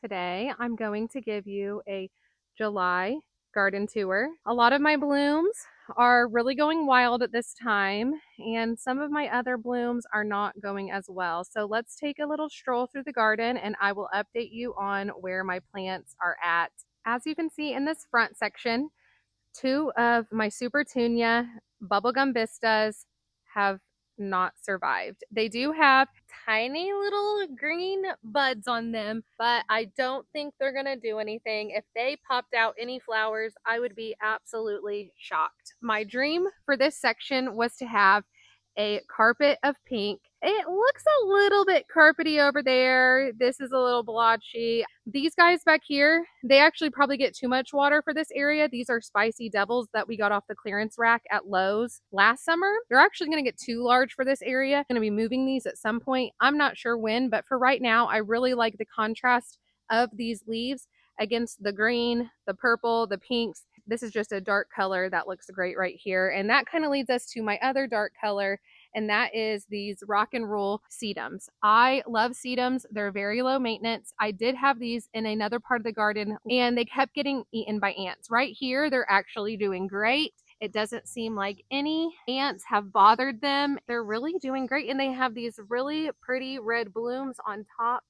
Today I'm going to give you a July garden tour. A lot of my blooms are really going wild at this time, and some of my other blooms are not going as well. So let's take a little stroll through the garden and I will update you on where my plants are at. As you can see in this front section, two of my Supertunia bubblegum vistas have not survived. They do have tiny little green buds on them, but I don't think they're gonna do anything. If they popped out any flowers, I would be absolutely shocked. My dream for this section was to have a carpet of pink. It looks a little bit carpety over there. This is a little blotchy. These guys back here, they actually probably get too much water for this area. These are spicy devils that we got off the clearance rack at Lowe's last summer. They're actually going to get too large for this area. I'm going to be moving these at some point. I'm not sure when, but for right now, I really like the contrast of these leaves against the green, the purple, the pinks. This is just a dark color that looks great right here. And that kind of leads us to my other dark color, and that is these rock and roll sedums. I love sedums. They're very low maintenance. I did have these in another part of the garden and they kept getting eaten by ants. Right here, they're actually doing great. It doesn't seem like any ants have bothered them. They're really doing great, and they have these really pretty red blooms on top,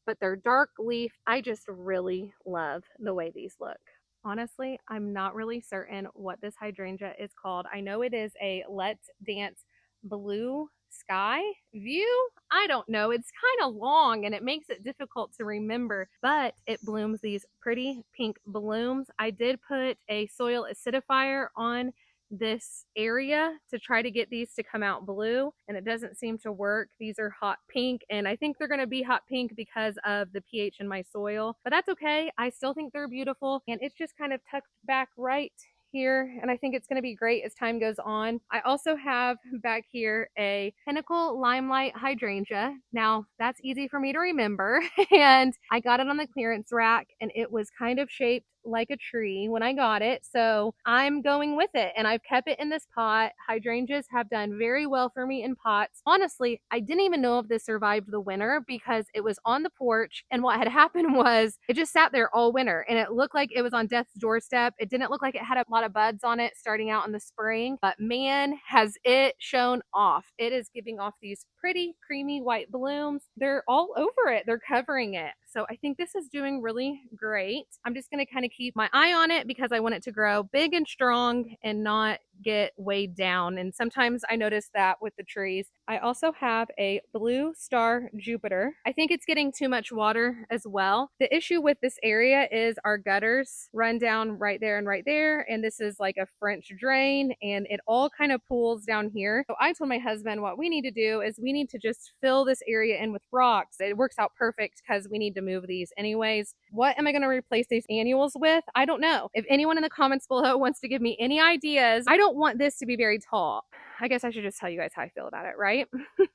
but they're dark leaf. I just really love the way these look. Honestly, I'm not really certain what this hydrangea is called. I know it is a Let's Dance blue sky view. I don't know. It's kind of long and it makes it difficult to remember, but it blooms these pretty pink blooms. I did put a soil acidifier on this area to try to get these to come out blue, and it doesn't seem to work. These are hot pink, and I think they're going to be hot pink because of the pH in my soil, but that's okay. I still think they're beautiful, and it's just kind of tucked back right here, and I think it's going to be great as time goes on. I also have back here a Pinnacle Limelight hydrangea. Now that's easy for me to remember and I got it on the clearance rack and it was kind of shaped like a tree when I got it, so I'm going with it and I've kept it in this pot. Hydrangeas have done very well for me in pots. Honestly, I didn't even know if this survived the winter because it was on the porch, and what had happened was it just sat there all winter and it looked like it was on death's doorstep. It didn't look like it had a lot of buds on it starting out in the spring, but man, has it shown off. It is giving off these pretty creamy white blooms. They're all over it. They're covering it. So I think this is doing really great. I'm just going to kind of keep my eye on it because I want it to grow big and strong and not get weighed down. And sometimes I notice that with the trees. I also have a blue star Jupiter. I think it's getting too much water as well. The issue with this area is our gutters run down right there and right there. And this is like a French drain and it all kind of pools down here. So I told my husband what we need to do is we need to just fill this area in with rocks. It works out perfect because we need to move these anyways. What am I going to replace these annuals with? I don't know. If anyone in the comments below wants to give me any ideas, I don't want this to be very tall. I guess I should just tell you guys how I feel about it, right?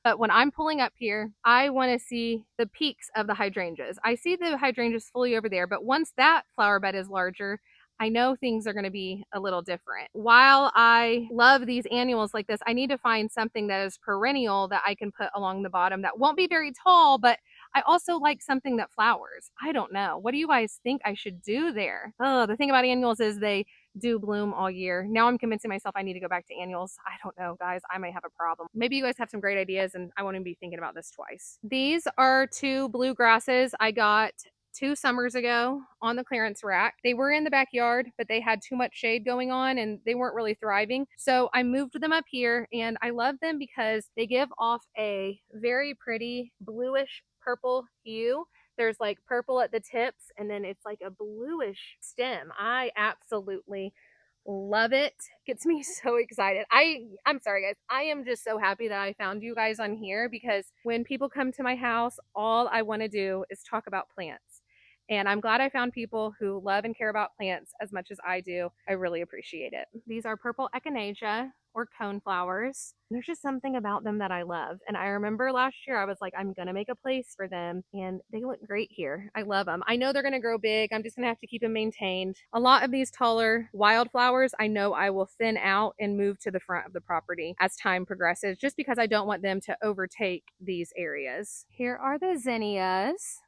But when I'm pulling up here, I want to see the peaks of the hydrangeas. I see the hydrangeas fully over there, but once that flower bed is larger, I know things are going to be a little different. While I love these annuals like this, I need to find something that is perennial that I can put along the bottom that won't be very tall, but I also like something that flowers. I don't know. What do you guys think I should do there? Oh, the thing about annuals is they do bloom all year. Now I'm convincing myself I need to go back to annuals. I don't know, guys. I might have a problem. Maybe you guys have some great ideas and I won't even be thinking about this twice. These are two blue grasses I got 2 summers ago on the clearance rack. They were in the backyard, but they had too much shade going on and they weren't really thriving. So I moved them up here and I love them because they give off a very pretty bluish purple hue. There's like purple at the tips and then it's like a bluish stem. I absolutely love it. Gets me so excited. I'm sorry guys. I am just so happy that I found you guys on here because when people come to my house, all I want to do is talk about plants. And I'm glad I found people who love and care about plants as much as I do. I really appreciate it. These are purple echinacea or cone flowers. There's just something about them that I love. And I remember last year I was like, I'm going to make a place for them. And they look great here. I love them. I know they're going to grow big. I'm just going to have to keep them maintained. A lot of these taller wildflowers, I know I will thin out and move to the front of the property as time progresses, just because I don't want them to overtake these areas. Here are the zinnias.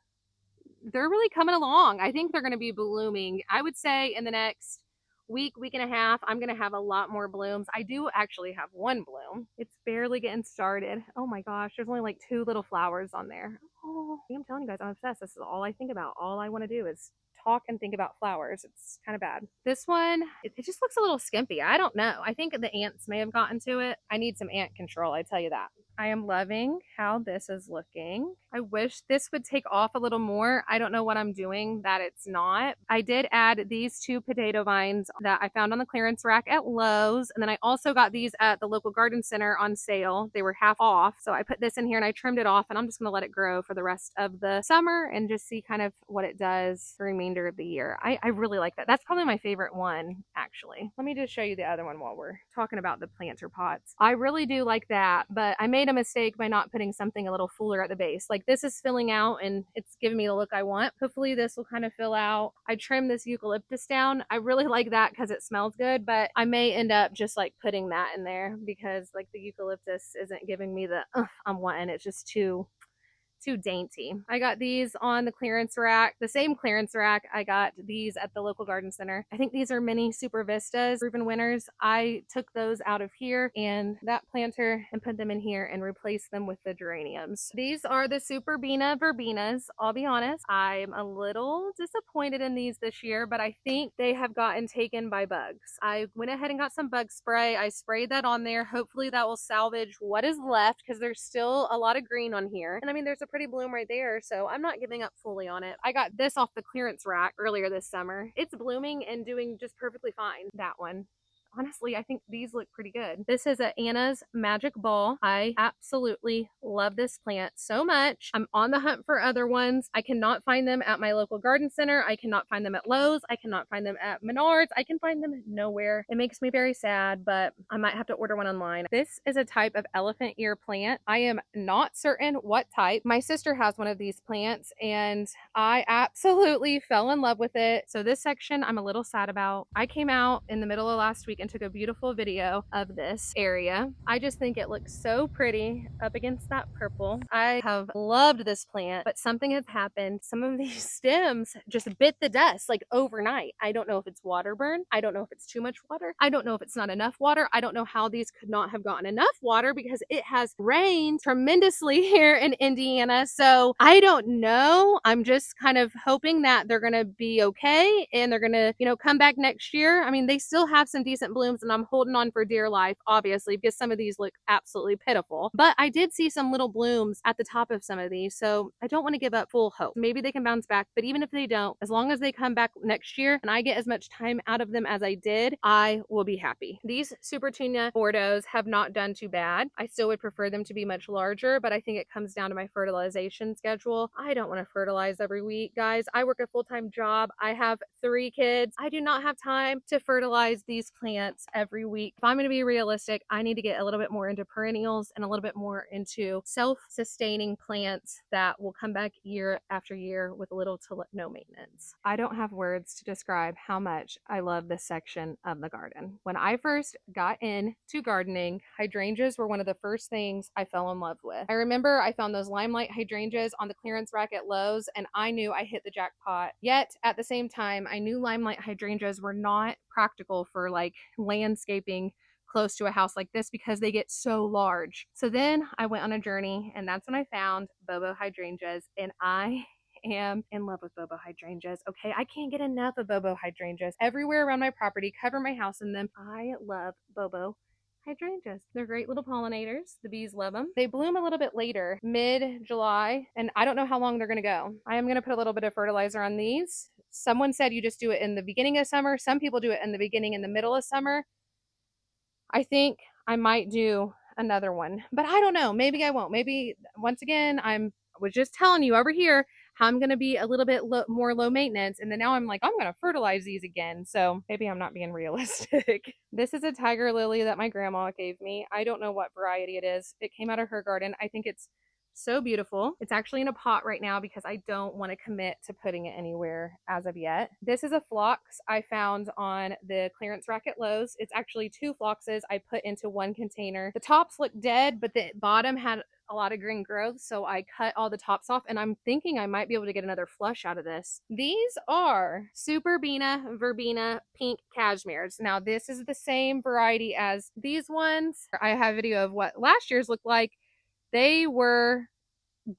they're really coming along. I think they're going to be blooming. I would say in the next week and a half, I'm going to have a lot more blooms. I do actually have one bloom. It's barely getting started. Oh my gosh, there's only like 2 little flowers on there. Oh, I'm telling you guys, I'm obsessed. This is all I think about. All I want to do is talk and think about flowers. It's kind of bad. This one, it just looks a little skimpy. I don't know. I think the ants may have gotten to it. I need some ant control, I tell you that. I am loving how this is looking. I wish this would take off a little more. I don't know what I'm doing that it's not. I did add these 2 potato vines that I found on the clearance rack at Lowe's. And then I also got these at the local garden center on sale. They were half off. So I put this in here and I trimmed it off, and I'm just going to let it grow for the rest of the summer and just see kind of what it does the remainder of the year. I really like that. That's probably my favorite one, actually. Let me just show you the other one while we're talking about the planter pots. I really do like that, but I made a mistake by not putting something a little fuller at the base. Like, this is filling out and it's giving me the look I want. Hopefully this will kind of fill out. I trimmed this eucalyptus down. I really like that because it smells good, but I may end up just like putting that in there because like the eucalyptus isn't giving me the I'm wanting. It's just too dainty. I got these on the clearance rack, the same clearance rack. I got these at the local garden center. I think these are mini Super Vistas, proven winners. I took those out of here and that planter and put them in here and replaced them with the geraniums. These are the Super Bina verbenas. I'll be honest, I'm a little disappointed in these this year, but I think they have gotten taken by bugs. I went ahead and got some bug spray. I sprayed that on there. Hopefully that will salvage what is left because there's still a lot of green on here. And I mean, there's a pretty bloom right there, so I'm not giving up fully on it. I got this off the clearance rack earlier this summer. It's blooming and doing just perfectly fine. That one. Honestly, I think these look pretty good. This is a Anna's Magic Ball. I absolutely love this plant so much. I'm on the hunt for other ones. I cannot find them at my local garden center. I cannot find them at Lowe's. I cannot find them at Menards. I can find them nowhere. It makes me very sad, but I might have to order one online. This is a type of elephant ear plant. I am not certain what type. My sister has one of these plants and I absolutely fell in love with it. So this section I'm a little sad about. I came out in the middle of last week and took a beautiful video of this area. I just think it looks so pretty up against that purple. I have loved this plant, but something has happened. Some of these stems just bit the dust like overnight. I don't know if it's water burn. I don't know if it's too much water. I don't know if it's not enough water. I don't know how these could not have gotten enough water because it has rained tremendously here in Indiana. So I don't know. I'm just kind of hoping that they're going to be okay and they're going to, come back next year. I mean, they still have some decent blooms and I'm holding on for dear life, obviously, because some of these look absolutely pitiful. But I did see some little blooms at the top of some of these, so I don't want to give up full hope. Maybe they can bounce back, but even if they don't, as long as they come back next year and I get as much time out of them as I did, I will be happy. These Super Tunia Bordeaux have not done too bad. I still would prefer them to be much larger, but I think it comes down to my fertilization schedule. I don't want to fertilize every week, guys. I work a full-time job. I have 3 kids. I do not have time to fertilize these plants every week. If I'm going to be realistic, I need to get a little bit more into perennials and a little bit more into self-sustaining plants that will come back year after year with little to no maintenance. I don't have words to describe how much I love this section of the garden. When I first got into gardening, hydrangeas were one of the first things I fell in love with. I remember I found those limelight hydrangeas on the clearance rack at Lowe's and I knew I hit the jackpot. Yet at the same time, I knew limelight hydrangeas were not practical for like landscaping close to a house like this because they get so large. So then I went on a journey and that's when I found Bobo hydrangeas and I am in love with Bobo hydrangeas. Okay, I can't get enough of Bobo hydrangeas. Everywhere around my property, cover my house in them. I love Bobo hydrangeas. They're great little pollinators. The bees love them. They bloom a little bit later, mid-July, and I don't know how long they're going to go. I am going to put a little bit of fertilizer on these. Someone said you just do it in the beginning of summer. Some people do it in the beginning and the middle of summer. I think I might do another one, but I don't know. Maybe I won't. Maybe once again, I was just telling you over here how I'm going to be a little bit more low maintenance. And then now I'm like, I'm going to fertilize these again. So maybe I'm not being realistic. This is a tiger lily that my grandma gave me. I don't know what variety it is. It came out of her garden. I think it's so beautiful. It's actually in a pot right now because I don't want to commit to putting it anywhere as of yet. This is a phlox I found on the clearance rack at Lowe's. It's actually 2 phloxes I put into one container. The tops look dead, but the bottom had a lot of green growth, so I cut all the tops off, and I'm thinking I might be able to get another flush out of this. These are Superbena verbena pink cashmeres. Now this is the same variety as these ones. I have a video of what last year's looked like. They were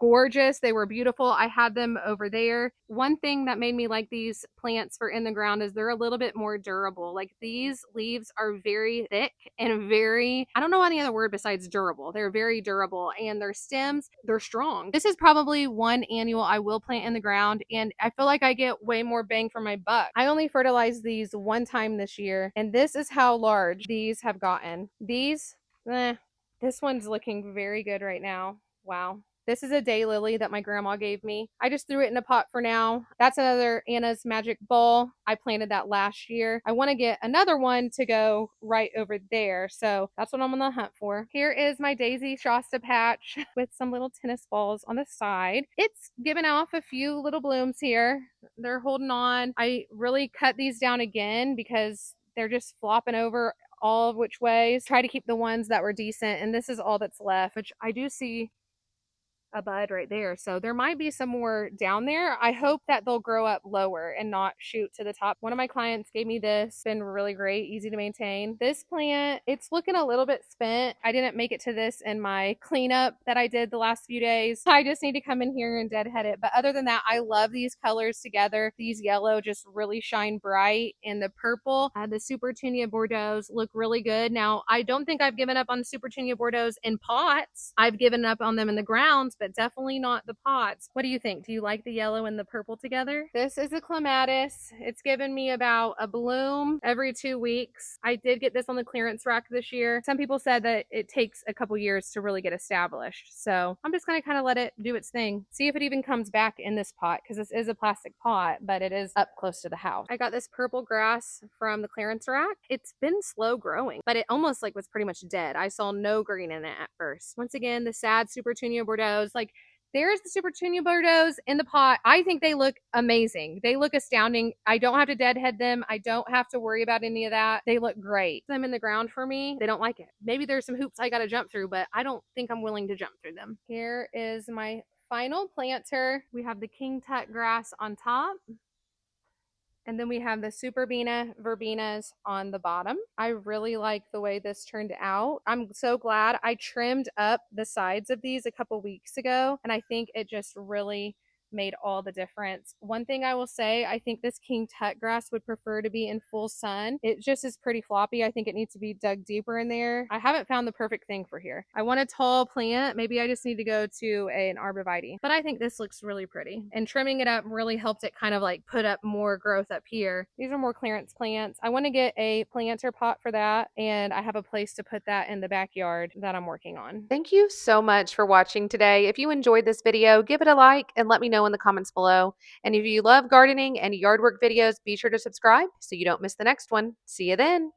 gorgeous. They were beautiful. I had them over there. One thing that made me like these plants for in the ground is they're a little bit more durable. Like these leaves are very thick and very, I don't know any other word besides durable. They're very durable, and their stems, they're strong. This is probably one annual I will plant in the ground, and I feel like I get way more bang for my buck. I only fertilized these one time this year, and this is how large these have gotten. These, this one's looking very good right now. Wow. This is a daylily that my grandma gave me. I just threw it in a pot for now. That's another Anna's Magic Ball. I planted that last year. I want to get another one to go right over there. So that's what I'm on the hunt for. Here is my Daisy Shasta patch with some little tennis balls on the side. It's given off a few little blooms here. They're holding on. I really cut these down again because they're just flopping over all of which ways. Try to keep the ones that were decent, and this is all that's left, which I do see a bud right there. So there might be some more down there. I hope that they'll grow up lower and not shoot to the top. One of my clients gave me this. It's been really great, easy to maintain. This plant, it's looking a little bit spent. I didn't make it to this in my cleanup that I did the last few days. I just need to come in here and deadhead it. But other than that, I love these colors together. These yellow just really shine bright, and the purple, the Supertunia Bordeaux look really good. Now, I don't think I've given up on the Supertunia Bordeaux in pots. I've given up on them in the grounds, but definitely not the pots. What do you think? Do you like the yellow and the purple together? This is a clematis. It's given me about a bloom every 2 weeks. I did get this on the clearance rack this year. Some people said that it takes a couple years to really get established. So I'm just going to kind of let it do its thing. See if it even comes back in this pot, because this is a plastic pot, but it is up close to the house. I got this purple grass from the clearance rack. It's been slow growing, but it almost like was pretty much dead. I saw no green in it at first. Once again, the sad Supertunia Bordeaux. Like, there's the Supertunia Bordeaux in the pot. I think they look amazing. They look astounding. I don't have to deadhead them. I don't have to worry about any of that. They look great. Them in the ground for me, they don't like it. Maybe there's some hoops I got to jump through, but I don't think I'm willing to jump through them. Here is my final planter. We have the king tut grass on top. And then we have the Superbena verbenas on the bottom. I really like the way this turned out. I'm so glad I trimmed up the sides of these a couple weeks ago, and I think it just really made all the difference. One thing I will say, I think this king tut grass would prefer to be in full sun. It just is pretty floppy. I think it needs to be dug deeper in there. I haven't found the perfect thing for here. I want a tall plant. Maybe I just need to go to an arborvitae, but I think this looks really pretty, and trimming it up really helped it kind of like put up more growth up here. These are more clearance plants. I want to get a planter pot for that, and I have a place to put that in the backyard that I'm working on. Thank you so much for watching today. If you enjoyed this video, give it a like and let me know in the comments below. And if you love gardening and yard work videos, be sure to subscribe so you don't miss the next one. See you then.